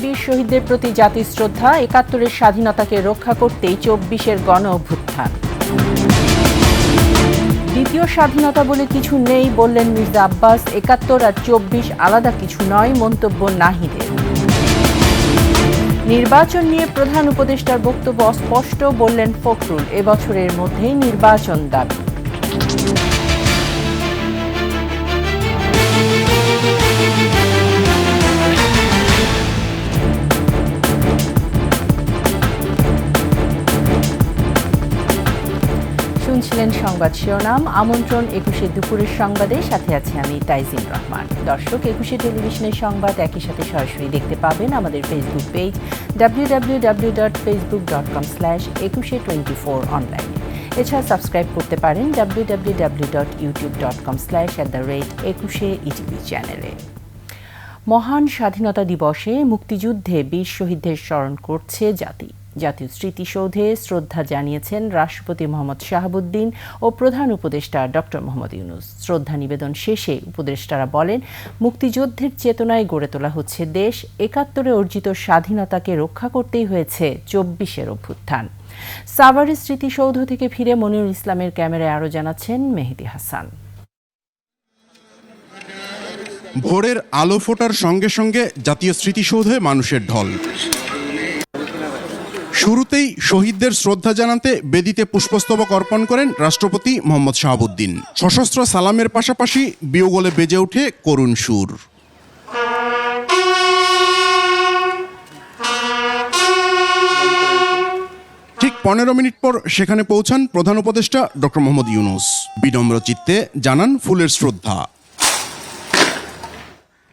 বীর শহীদদের প্রতি জাতির শ্রদ্ধা, ৭১-এর স্বাধীনতাকে রক্ষা করতেই ২৪-এর গণ অভ্যুত্থান। দ্বিতীয় স্বাধীনতা বলে কিছু নেই বললেন মির্জা আব্বাস, ৭১ আর ২৪ আলাদা কিছু নয়, মন্তব্য নাহিদের। নির্বাচন নিয়ে প্রধান উপদেষ্টার বক্তব্য অস্পষ্ট বললেন ফখরুল, এবছরের মধ্যেই নির্বাচন দাবি। শুনছিলেন সংবাদ শিরোনাম। আমন্ত্রণ ২১শে দুপুরের সংবাদে, সাথে আছি আমি তাইজিন রহমান। দর্শক, ২১শে টেলিভিশনের সংবাদ একই সাথে সরাসরি দেখতে পাবেন আমাদের ফেসবুক পেজ www.facebook.com/21she24 অনলাইনে। এছাড়া সাবস্ক্রাইব করতে পারেন www.youtube.com/@21she চ্যানেলে। মহান স্বাধীনতা দিবসে মুক্তিযুদ্ধে বীর শহীদদের স্মরণ করছে জাতি। জাতীয় স্মৃতিসৌধে শ্রদ্ধা জানিয়েছেন রাষ্ট্রপতি মোহাম্মদ শাহাবুদ্দিন ও প্রধান উপদেষ্টা ডক্টর মোহাম্মদ ইউনূস। শ্রদ্ধা নিবেদন শেষে উপদেষ্টারা বলেন, মুক্তিযুদ্ধের চেতনায় গড়ে তোলা হচ্ছে দেশ, ৭১-এ অর্জিত স্বাধীনতাকে রক্ষা করতেই হয়েছে ২৪-এর অভ্যুত্থান। সাভারের স্মৃতিসৌধ থেকে ফিরে মনিরুল ইসলামের ক্যামেরায় আরও জানাচ্ছেন মেহেদী হাসান। ভোরের আলো ফোটার সঙ্গে সঙ্গে জাতীয় স্মৃতিসৌধে মানুষের ঢল। শুরুতেই শহীদদের শ্রদ্ধা জানাতে বেদিতে পুষ্পস্তবক অর্পণ করেন রাষ্ট্রপতি মোহাম্মদ শাহাবুদ্দিন। সশস্ত্র সালামের পাশাপাশি বিয়োগলে বেজে ওঠে করুণ সুর। ঠিক ১৫ মিনিট পর সেখানে পৌঁছান প্রধান উপদেষ্টা ডক্টর মোহাম্মদ ইউনূস। বিনম্র চিত্তে জানান ফুলের শ্রদ্ধা।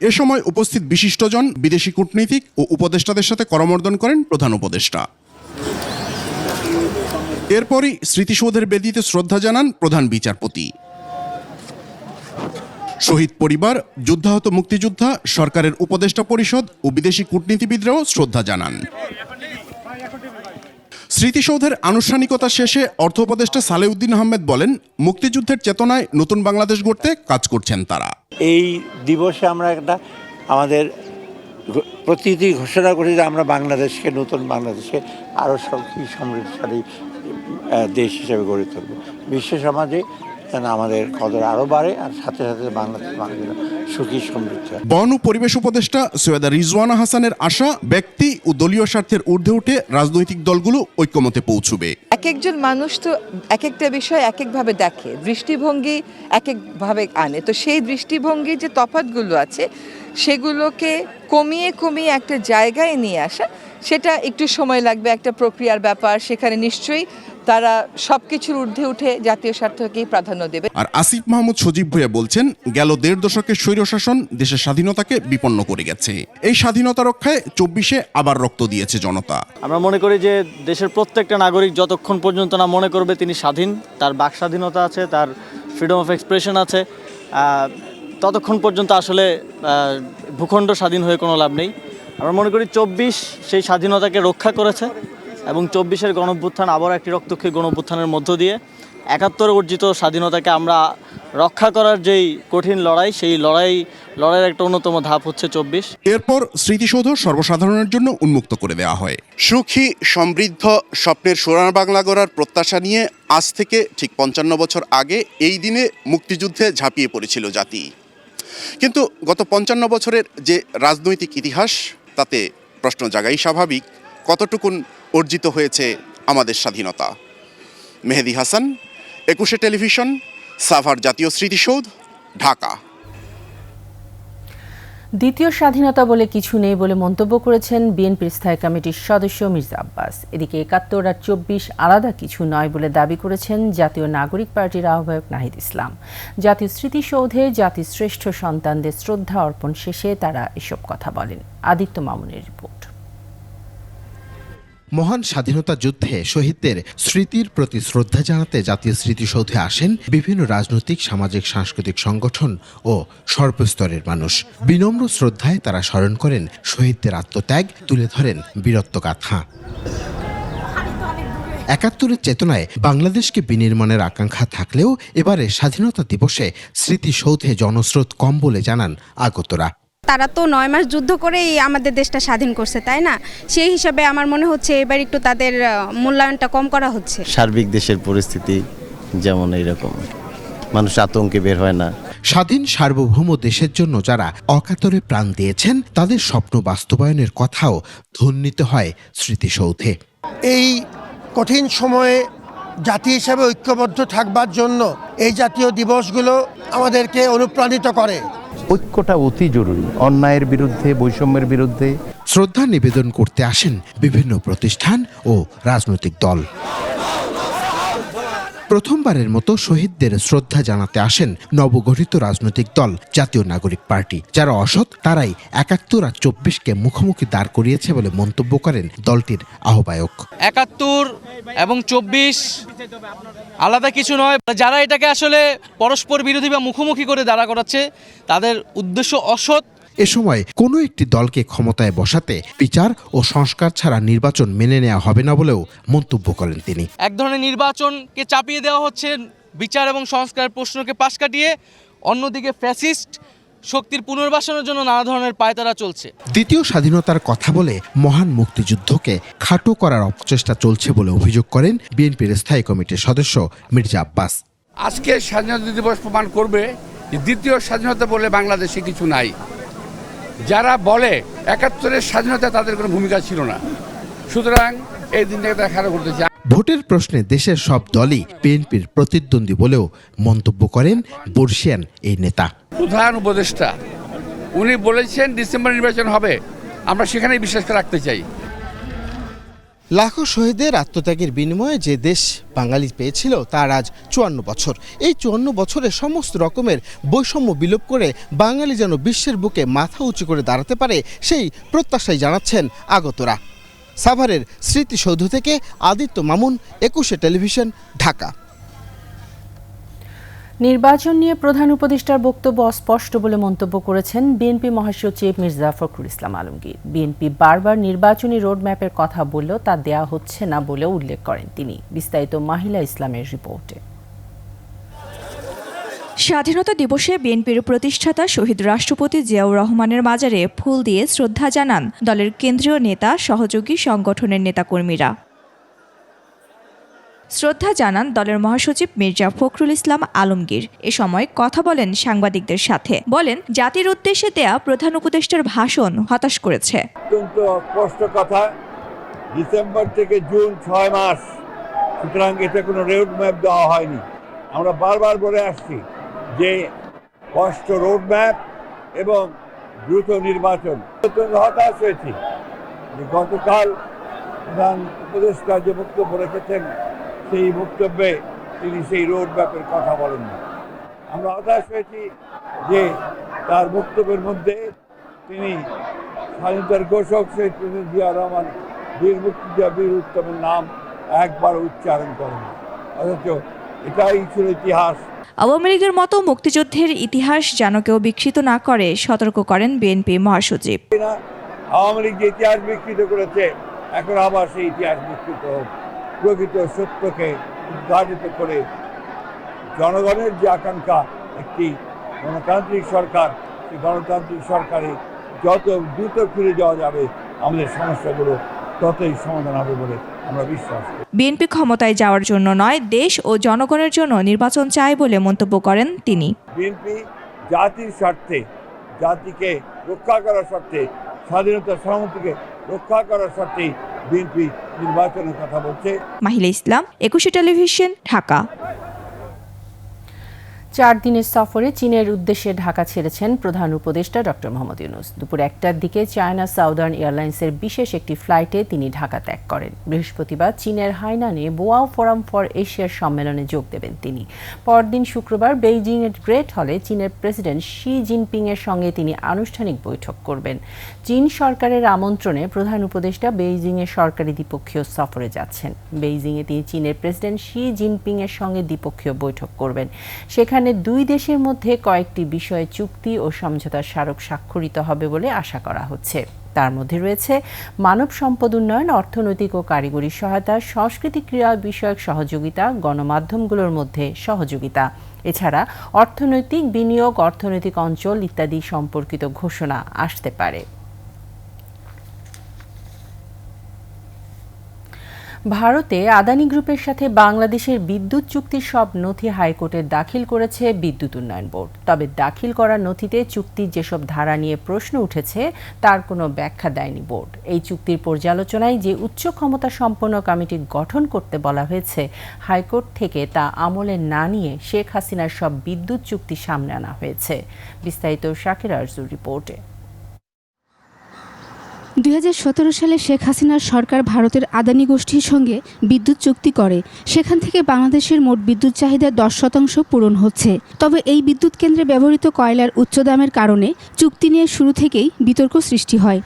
এ সময় উপস্থিত বিশিষ্টজন, বিদেশি কূটনীতিক ও উপদেষ্টাদের সাথে করমর্দন করেন প্রধান উপদেষ্টা। এরপরই স্মৃতিসৌধের বেদিতে শ্রদ্ধা জানান প্রধান বিচারপতি। শহীদ পরিবার, যুদ্ধাহত মুক্তিযোদ্ধা, সরকারের উপদেষ্টা পরিষদ ও বিদেশি কূটনীতিবিদরাও শ্রদ্ধা জানান। স্মৃতিসৌধের আনুষ্ঠানিকতা শেষে অর্থ উপদেষ্টা সালেউদ্দিন আহমেদ বলেন, মুক্তিযুদ্ধের চেতনায় নতুন বাংলাদেশ গড়তে কাজ করছেন তারা। এই দিবসে আমরা একটা আমাদের প্রতিটি ঘোষণা করি যে আমরা বাংলাদেশকে, নতুন বাংলাদেশকে আরও সমৃদ্ধশালী দেশ হিসেবে গড়ে তুলব। বিশ্ব সমাজে যেন আমাদের কদর আরও বাড়ে, আর সাথে সাথে বাংলাদেশ সুখী সমৃদ্ধ। বন ও পরিবেশ উপদেষ্টা সৈয়দা রিজওয়ানা হাসানের আশা, ব্যক্তি ও দলীয় স্বার্থের ঊর্ধ্বে উঠে রাজনৈতিক দলগুলো ঐক্যমতে পৌঁছবে। এক একজন মানুষ তো এক একটা বিষয় এক একভাবে দেখে, দৃষ্টিভঙ্গি এক একভাবে আনে। তো সেই দৃষ্টিভঙ্গির যে তফাৎগুলো আছে সেগুলোকে কমিয়ে কমিয়ে একটা জায়গায় নিয়ে আসা, সেটা একটু সময় লাগবে, একটা প্রক্রিয়ার ব্যাপার। সেখানে নিশ্চয়ই তারা সবকিছুর ঊর্ধ্বে উঠে জাতীয় স্বার্থকেই প্রাধান্য দেবে। আর আসিফ মাহমুদ সজীব ভূঁইয়া বলছেন, গেল ১.৫ দশকের স্বৈরশাসন দেশের স্বাধীনতাকে বিপন্ন করে গেছে। এই স্বাধীনতা রক্ষায় ২৪-এ আবার রক্ত দিয়েছে জনতা। আমরা মনে করি যে দেশের প্রত্যেকটা নাগরিক যতক্ষণ পর্যন্ত না মনে করবে তিনি স্বাধীন, তার বাক স্বাধীনতা আছে, তার ফ্রিডম অফ এক্সপ্রেশন আছে, ততক্ষণ পর্যন্ত আসলে ভূখণ্ড স্বাধীন হয়ে কোনো লাভ নেই। আমরা মনে করি ২৪ সেই স্বাধীনতাকে রক্ষা করেছে এবং ২৪-এর গণঅভ্যুত্থান আবার একটি রক্তক্ষয়ী গণঅভ্যুত্থানের মধ্য দিয়ে ৭১ অর্জিত স্বাধীনতাকে আমরা রক্ষা করার যেই কঠিন লড়াই, সেই লড়াইয়ের একটা অন্যতম ধাপ হচ্ছে ২৪। এরপর স্মৃতিসৌধ সর্বসাধারণের জন্য উন্মুক্ত করে দেওয়া হয়। সুখী সমৃদ্ধ স্বপ্নের সোনার বাংলা গড়ার প্রত্যাশা নিয়ে আজ থেকে ঠিক ৫৫ বছর আগে এই দিনে মুক্তিযুদ্ধে ঝাঁপিয়ে পড়েছিল জাতি। কিন্তু গত ৫৫ বছরের যে রাজনৈতিক ইতিহাস, তাতে প্রশ্ন জাগাই স্বাভাবিক, কতটুকুন অর্জিত হয়েছে আমাদের স্বাধীনতা। মেহেদী হাসান, ২১শে টেলিভিশন, সাভার জাতীয় স্মৃতিসৌধ, ঢাকা। দ্বিতীয় স্বাধীনতা বলে কিছু নেই বলে মন্তব্য করেছেন বিএনপির স্থায়ী কমিটির সদস্য মির্জা আব্বাস। এদিকে ৭১ আর ২৪ আলাদা কিছু নয় বলে দাবি করেছেন জাতীয় নাগরিক পার্টির আহ্বায়ক নাহিদ ইসলাম। জাতীয় স্মৃতিসৌধে জাতির শ্রেষ্ঠ সন্তানদের শ্রদ্ধা অর্পণ শেষে তারা এসব কথা বলেন। আদিত্য মামুনের রিপোর্ট। মহান স্বাধীনতা যুদ্ধে শহীদদের স্মৃতির প্রতি শ্রদ্ধা জানাতে জাতীয় স্মৃতিসৌধে আসেন বিভিন্ন রাজনৈতিক, সামাজিক, সাংস্কৃতিক সংগঠন ও সর্বস্তরের মানুষ। বিনম্র শ্রদ্ধায় তারা স্মরণ করেন শহীদদের আত্মত্যাগ, তুলে ধরেন বীরত্বগাথা। ৭১-এর চেতনায় বাংলাদেশকে বিনির্মাণের আকাঙ্ক্ষা থাকলেও এবারে স্বাধীনতা দিবসে স্মৃতিসৌধে জনস্রোত কম বলে জানান আগতরা। তারা তো 9 মাস যুদ্ধ করেই আমাদের দেশটা স্বাধীন করছে, তাই না? সেই হিসাবে আমার মনে হচ্ছে এবার একটু তাদের মূল্যায়নটা কম করা হচ্ছে। সার্বিক দেশের পরিস্থিতি যেমন এইরকম, মানুষ আতঙ্কে বের হয় না। স্বাধীন সার্বভৌম দেশের জন্য যারা অকাতরে প্রাণ দিয়েছেন তাদের স্বপ্ন বাস্তবায়নের কথাও ধ্বনিত হয় স্মৃতিসৌধে। এই কঠিন সময়ে জাতি হিসেবে ঐক্যবদ্ধ থাকবার জন্য এই জাতীয় দিবসগুলো আমাদেরকে অনুপ্রাণিত করে। ঐক্যটা অতি জরুরি, অন্যায়ের বিরুদ্ধে, বৈষম্যের বিরুদ্ধে। শ্রদ্ধা নিবেদন করতে আসেন বিভিন্ন প্রতিষ্ঠান ও রাজনৈতিক দল। প্রথমবারের মতো শহীদদের শ্রদ্ধা জানাতে আসেন নবগঠিত রাজনৈতিক দল জাতীয় নাগরিক পার্টি। যারা অসৎ তারাই ৭১ আর ২৪কে মুখোমুখি দাঁড় করিয়েছে বলে মন্তব্য করেন দলটির আহ্বায়ক। ৭১ এবং ২৪ আলাদা কিছু নয়। যারা এটাকে আসলে পরস্পর বিরোধী বা মুখোমুখি করে দাঁড়া করাচ্ছে তাদের উদ্দেশ্য অসৎ। এ সময় কোনো একটি দলকে ক্ষমতায় বসাতে বিচার ও সংস্কার ছাড়া নির্বাচন মেনে নেওয়া হবে না বলেও মন্তব্য করেন তিনি। এক ধরনের নির্বাচনকে চাপিয়ে দেওয়া হচ্ছে বিচার এবং সংস্কার প্রশ্নকে পাশ কাটিয়ে, অন্যদিকে ফ্যাসিস্ট শক্তির পুনর্বাসনের জন্য নানা ধরনের পায়তারা চলছে। দ্বিতীয় স্বাধীনতার কথা বলে মহান মুক্তিযুদ্ধকে খাটো করার অপচেষ্টা চলছে বলে অভিযোগ করেন বিএনপির স্থায়ী কমিটির সদস্য মির্জা আব্বাস। আজকে স্বাধীনতা দিবস প্রমাণ করবে যে দ্বিতীয় স্বাধীনতা বলে বাংলাদেশে কিছু নাই। যারা বলে ৭১-এর স্বাধীনতা তাদের কোনো ভূমিকা ছিল না, সুতরাং এই দিনটাকে তারা খারাপ করতে চায়। ভোটের প্রশ্নে দেশের সব দলই বিএনপির প্রতিদ্বন্দ্বী বলেও মন্তব্য করেন বর্ষিয়ান এই নেতা। প্রধান উপদেষ্টা উনি বলেছেন ডিসেম্বর নির্বাচন হবে, আমরা সেখানেই বিশ্বাস রাখতে চাই। লাখো শহীদের আত্মত্যাগের বিনিময়ে যে দেশ বাঙালি পেয়েছিল তার আজ ৫৪ বছর। এই ৫৪ বছরে সমস্ত রকমের বৈষম্য বিলোপ করে বাঙালি যেন বিশ্বের বুকে মাথা উঁচু করে দাঁড়াতে পারে, সেই প্রত্যাশাই জানাচ্ছেন আগতরা। সাভারের স্মৃতিসৌধ থেকে আদিত্য মামুন, ২১শে টেলিভিশন, ঢাকা। নির্বাচন নিয়ে প্রধান উপদেষ্টার বক্তব্য অস্পষ্ট বলে মন্তব্য করেছেন বিএনপি মহাসচিব মির্জা ফখরুল ইসলাম আলমগীর। বিএনপি বারবার নির্বাচনী রোডম্যাপের কথা বললেও তা দেয়া হচ্ছে না বলেও উল্লেখ করেন তিনি। বিস্তারিত মাহিলা ইসলামের রিপোর্টে। স্বাধীনতা দিবসে বিএনপির প্রতিষ্ঠাতা শহীদ রাষ্ট্রপতি জিয়াউর রহমানের মাজারে ফুল দিয়ে শ্রদ্ধা জানান দলের কেন্দ্রীয় নেতা, সহযোগী সংগঠনের নেতাকর্মীরা। শ্রদ্ধা জানান দলের মহাসচিব মির্জা ফখরুল ইসলাম আলমগীর। এ সময় কথা বলেন সাংবাদিকদের সাথে। বলেন, জাতির উদ্দেশ্যে দেয়া প্রধান উপদেষ্টার ভাষণ হতাশ করেছে। অত্যন্ত স্পষ্ট কথা, ডিসেম্বর থেকে জুন ৬ মাস, সুতরাং এটা কোনো রোড ম্যাপ দেওয়া হয়নি। আমরা বারবার বলে আসছি যে স্পষ্ট রোড ম্যাপ এবং দ্রুত নির্বাচন। অত্যন্ত হতাশ হয়েছি যে গতকাল প্রধান উপদেষ্টা যে বক্তব্য রেখেছেন সেই বক্তব্যে তিনি সেই রোড ম্যাপের কথা বলেননি। আমরা হতাশ হয়েছি যে তার বক্তব্যের মধ্যে তিনি স্বাধীনতার ঘোষক শহীদ প্রেসিডেন্ট জিয়াউর রহমান, বীর মুক্তিযোদ্ধা বীর উত্তমের নাম একবার উচ্চারণ করেন, অথচ এটাই ছিল ইতিহাস। আওয়ামী লীগের মতো মুক্তিযুদ্ধের ইতিহাস যেন কেউ বিকৃত না করে সতর্ক করেন বিএনপি মহাসচিব। আওয়ামী লীগ যে ইতিহাস বিকৃত করেছে, এখন আবার সেই ইতিহাস বিকৃত হোক, প্রকৃত সত্যকে উদ্ঘাটিত করে জনগণের যে আকাঙ্ক্ষা একটি গণতান্ত্রিক সরকার, সেই গণতান্ত্রিক সরকারে যত দ্রুত ফিরে যাওয়া যাবে আমাদের সমস্যাগুলো ততই সমাধান হবে বলে আমরা বিশ্বাস করি। বিএনপি ক্ষমতায় যাওয়ার জন্য নয়, দেশ ও জনগণের জন্য নির্বাচন চায় বলে মন্তব্য করেন তিনি। বিএনপি জাতির স্বার্থে, জাতিকে রক্ষা করার স্বার্থে, স্বাধীনতা সংহতিকে রক্ষা করার স্বার্থে বিএনপি নির্বাচনের কথা বলছে। মাহিলা ইসলাম, ২১শে টেলিভিশন, ঢাকা। ৪ দিনের সফরে চীনের উদ্দেশ্যে ঢাকা ছেড়েছেন প্রধান উপদেষ্টা ডক্টর মোহাম্মদ ইউনূস। দুপুর ১টার দিকে চায়না সাউদার্ন এয়ারলাইন্সের বিশেষ একটি ফ্লাইটে তিনি ঢাকা ত্যাগ করেন। বৃহস্পতিবার চীনের হাইনানে বোয়াও ফোরাম ফর এশিয়ার সম্মেলনে যোগ দেবেন তিনি। পরদিন শুক্রবার বেইজিংয়ের গ্রেট হলে চীনের প্রেসিডেন্ট শি জিনপিংয়ের সঙ্গে তিনি আনুষ্ঠানিক বৈঠক করবেন। চীন সরকারের আমন্ত্রণে প্রধান উপদেষ্টা বেইজিংয়ে সরকারি দ্বিপক্ষীয় সফরে যাচ্ছেন। বেইজিংয়ে তিনি চীনের প্রেসিডেন্ট শি জিনপিংয়ের সঙ্গে দ্বিপক্ষীয় বৈঠক করবেন। সেখানে দুই দেশের মধ্যে কয়েকটি বিষয়ে চুক্তি ও সমঝোতা স্মারক স্বাক্ষরিত হবে বলে আশা করা হচ্ছে। তার মধ্যে রয়েছে মানব সম্পদ উন্নয়ন, অর্থনৈতিক ও কারিগরি সহায়তা, সংস্কৃতি ক্রীড়া বিষয়ক সহযোগিতা, গণমাধ্যমগুলোর মধ্যে সহযোগিতা, এছাড়া অর্থনৈতিক বিনিয়োগ, অর্থনৈতিক অঞ্চল ইত্যাদি সম্পর্কিত ঘোষণা আসতে পারে। ভারতে আদানি গ্রুপের সাথে বাংলাদেশের বিদ্যুৎ চুক্তির সব নথি হাইকোর্টে দাখিল করেছে বিদ্যুৎ উন্নয়ন বোর্ড। তবে দাখিল করা নথিতে চুক্তির যেসব ধারা নিয়ে প্রশ্ন উঠেছে তার কোনো ব্যাখ্যা দেয়নি বোর্ড। এই চুক্তির পর্যালোচনায় যে উচ্চ ক্ষমতা সম্পন্ন কমিটি গঠন করতে বলা হয়েছে হাইকোর্ট থেকে তা আমলে না নিয়ে শেখ হাসিনার সব বিদ্যুৎ চুক্তি সামনে আনা হয়েছে। বিস্তারিত শাকির আরজুর রিপোর্টে। 2017 সালে শেখ হাসিনার সরকার ভারতের আদানি গোষ্ঠীর সঙ্গে বিদ্যুৎ চুক্তি করে। সেখান থেকে বাংলাদেশের মোট বিদ্যুৎ চাহিদার 10% পূরণ হচ্ছে। তবে এই বিদ্যুৎ কেন্দ্রে ব্যবহৃত কয়লার উচ্চ দামের কারণে চুক্তি নিয়ে শুরু থেকেই বিতর্ক সৃষ্টি হয়।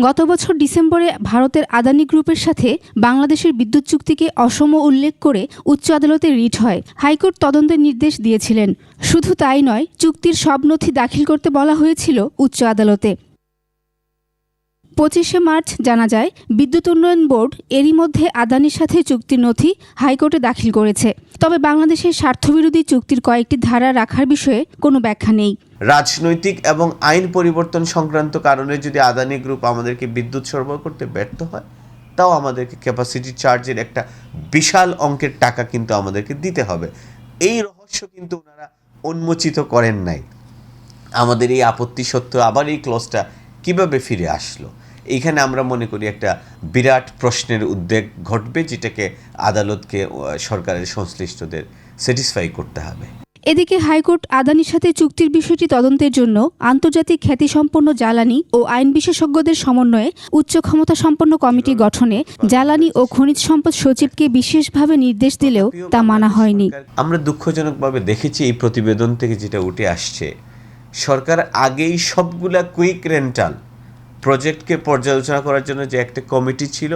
গত বছর ডিসেম্বরে ভারতের আদানি গ্রুপের সাথে বাংলাদেশের বিদ্যুৎ চুক্তিকে অসম উল্লেখ করে উচ্চ আদালতে রিট হয়। হাইকোর্ট তদন্তের নির্দেশ দিয়েছিলেন। শুধু তাই নয়, চুক্তির সব নথি দাখিল করতে বলা হয়েছিল উচ্চ আদালতে। 25শে মার্চ জানা যায় বিদ্যুৎ উন্নয়ন বোর্ড এরই মধ্যে আদানির সাথে চুক্তির নথি হাইকোর্টে দাখিল করেছে। তবে বাংলাদেশের স্বার্থবিরোধী চুক্তির কয়েকটি ধারা রাখার বিষয়ে কোনো ব্যাখ্যা নেই। রাজনৈতিক এবং আইন পরিবর্তন সংক্রান্ত কারণে যদি আদানি গ্রুপ আমাদেরকে বিদ্যুৎ সরবরাহ করতে ব্যর্থ হয়, তাও আমাদেরকে ক্যাপাসিটি চার্জের একটা বিশাল অঙ্কের টাকা কিন্তু আমাদেরকে দিতে হবে। এই রহস্য কিন্তু ওনারা উন্মোচিত করেন নাই। আমাদের এই আপত্তি সত্ত্বেও আবার এই ক্লজটা কিভাবে ফিরে আসলো, এইখানে আমরা মনে করি একটা বিরাট প্রশ্নের উদ্বেগ ঘটবে, যেটাকে আদালতকে সরকারের সংশ্লিষ্টদের স্যাটিসফাই করতে হবে। এদিকে হাইকোর্ট আদানির সাথে চুক্তির বিষয়টি তদন্তের জন্য আন্তর্জাতিক খ্যাতিসম্পন্ন জ্বালানি ও আইন বিশেষজ্ঞদের সমন্বয়ে উচ্চ ক্ষমতা সম্পন্ন কমিটি গঠনে জ্বালানি ও খনিজ সম্পদ সচিবকে বিশেষভাবে নির্দেশ দিলেও তা মানা হয়নি। আমরা দুঃখজনকভাবে দেখেছি এই প্রতিবেদন থেকে যেটা উঠে আসছে, সরকার আগেই সবগুলা কুইক রেন্টাল প্রজেক্টকে পর্যালোচনা করার জন্য যে একটা কমিটি ছিল,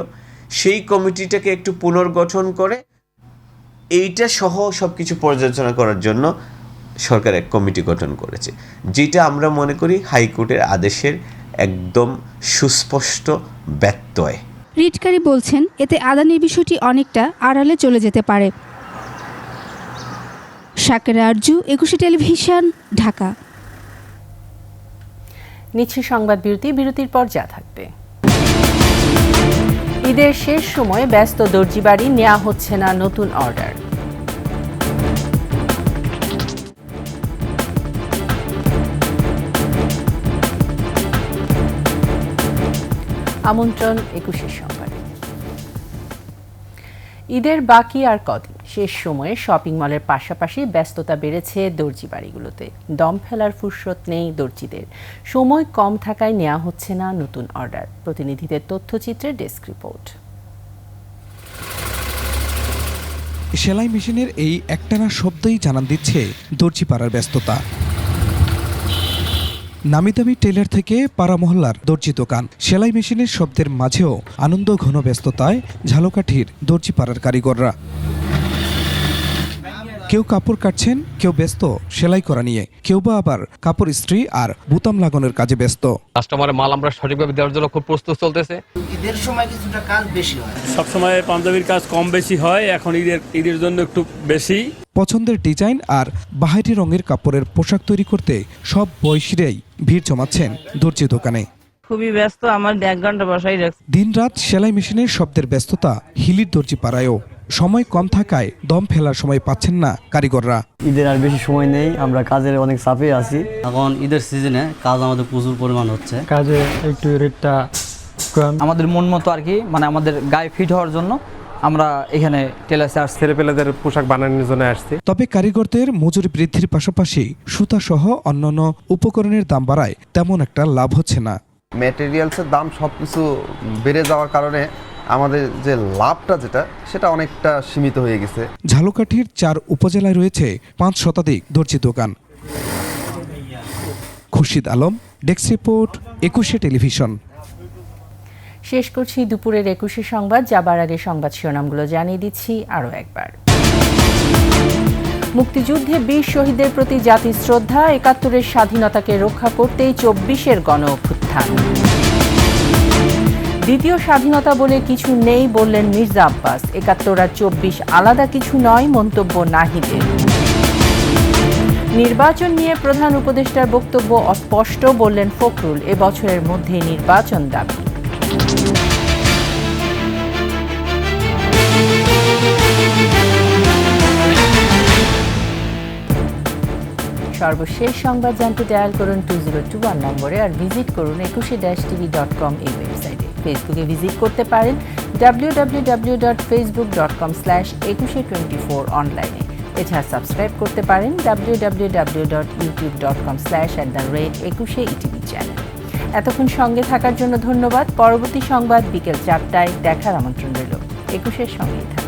সেই কমিটিটাকে একটু পুনর্গঠন করে এইটা সহ সব কিছু পর্যালোচনা করার জন্য সরকার এক কমিটি গঠন করেছে, যেটা আমরা মনে করি হাইকোর্টের আদেশের একদম সুস্পষ্ট ব্যত্যয়। রিটকারী বলছেন এতে আদানির বিষয়টি অনেকটা আড়ালে চলে যেতে পারে। শাকির আরজু, একুশে টেলিভিশন, ঢাকা। নিচ্ছে সংবাদ বিরতির পর যা থাকবে। ঈদের শেষ সময়ে ব্যস্ত দর্জি বাড়ি, নেওয়া হচ্ছে না নতুন অর্ডার। আমন্ত্রণ 21 সংবাদে। ঈদের বাকি আর কদিন, শেষ সময়ে শপিং মলের পাশাপাশি ব্যস্ততা বেড়েছে দর্জি বাড়িগুলোতে। দম ফেলার ফুরসত নেই দর্জিদের। সময় কম থাকায় নেওয়া হচ্ছে না নতুন অর্ডার। প্রতিনিধিদের তথ্যচিত্রে ডেস্ক রিপোর্ট। সেলাই মেশিনের এই একটানা শব্দই জানান দিচ্ছে দর্জি পাড়ার ব্যস্ততা। নামিদামি টেলার থেকে পাড়া মহল্লার দর্জি দোকান, সেলাই মেশিনের শব্দের মাঝেও আনন্দ ঘন ব্যস্ততায় ঝালকাঠির দর্জি পাড়ার কারিগররা। কেউ কাপড় কাটছেন, কেউ ব্যস্ত সেলাই করা নিয়ে, কেউ বা আবার কাপড় ইস্ত্রি আর বুতাম লাগানোর কাজে ব্যস্ত। কাস্টমারের মাল আমরা সঠিকভাবে দেওয়ার জন্য খুব প্রস্তুত চলতেছে। ঈদের সময় কিছুটা কাজ বেশি হয়, সবসময় পাঞ্জাবির কাজ কম বেশি হয়, এখন ঈদের জন্য একটু বেশি। পছন্দের ডিজাইন আর বাহারি রঙের কাপড়ের পোশাক তৈরি করতে সব বয়সীরাই ভিড় জমাচ্ছেন দর্জি দোকানে। খুবই ব্যস্ত, আমার 1 ঘন্টা বসাই রাখছি। দিনরাত সেলাই মেশিনের শব্দের ব্যস্ততা হিলির দর্জি পাড়ায়ও। সময় কম থাকায় দম ফেলার সময় পাচ্ছেন না কারিগররা। ঈদের আর বেশি সময় নেই, আমরা কাজের অনেক চাপে আছি। এখন ঈদের সিজনে কাজ আমাদের প্রচুর পরিমাণ হচ্ছে, কাজে একটু রেটটা কম। আমাদের মন মতো আর কি, মানে আমাদের গায়ে ফিট হওয়ার জন্য আমরা এখানে টেলার্সে আসছি, ছেলেপেলেদের পোশাক বানানোর জন্য আসছি। তবে কারিগরদের মজুরি বৃদ্ধির পাশাপাশি সুতা সহ অন্যান্য উপকরণের দাম বাড়ায় তেমন একটা লাভ হচ্ছে না। ম্যাটেরিয়ালসের দাম সবকিছু বেড়ে যাওয়ার কারণে আমাদের যে লাভটা যেটা সেটা অনেকটা সীমিত হয়ে গেছে। ঝালকাঠির 4 উপজেলায় রয়েছে 5 শতাধিক দর্জি দোকান। Khurshid Alam, desk report, 21 television. শেষ করছি দুপুরের 21 সংবাদ। যাবার আগে সংবাদ শিরোনামগুলো জানিয়ে দিচ্ছি আরও একবার। মুক্তিযুদ্ধে বীর শহীদদের প্রতি জাতির শ্রদ্ধা, ৭১-এর স্বাধীনতাকে রক্ষা করতেই ২৪-এর গণ অভ্যুত্থান। দ্বিতীয় স্বাধীনতা বলে কিছু নেই বললেন মির্জা আব্বাস, ৭১ আর ২৪ আলাদা কিছু নয় মন্তব্য নাহিদের। নির্বাচন নিয়ে প্রধান উপদেষ্টার বক্তব্য অস্পষ্ট বললেন ফখরুল, এবছরের মধ্যে নির্বাচন দাবি। সর্বশেষ সংবাদ জানতে ডায়াল করুন 2021 নম্বরে আর ভিজিট করুন ekushe-tv.com এই ওয়েবসাইটে। ফেসবুকে ভিজিট করতে পারেন www.facebook.com/ekushe24 অনলাইনে। এছাড়া সাবস্ক্রাইব করতে পারেন www.youtube.com/@ekushe-etv চ্যানেল। এতক্ষণ সঙ্গে থাকার জন্য ধন্যবাদ। পরবর্তী সংবাদ বিকেল ৪টায় দেখার আমন্ত্রণ রইল। একুশের সঙ্গেই থাকুন।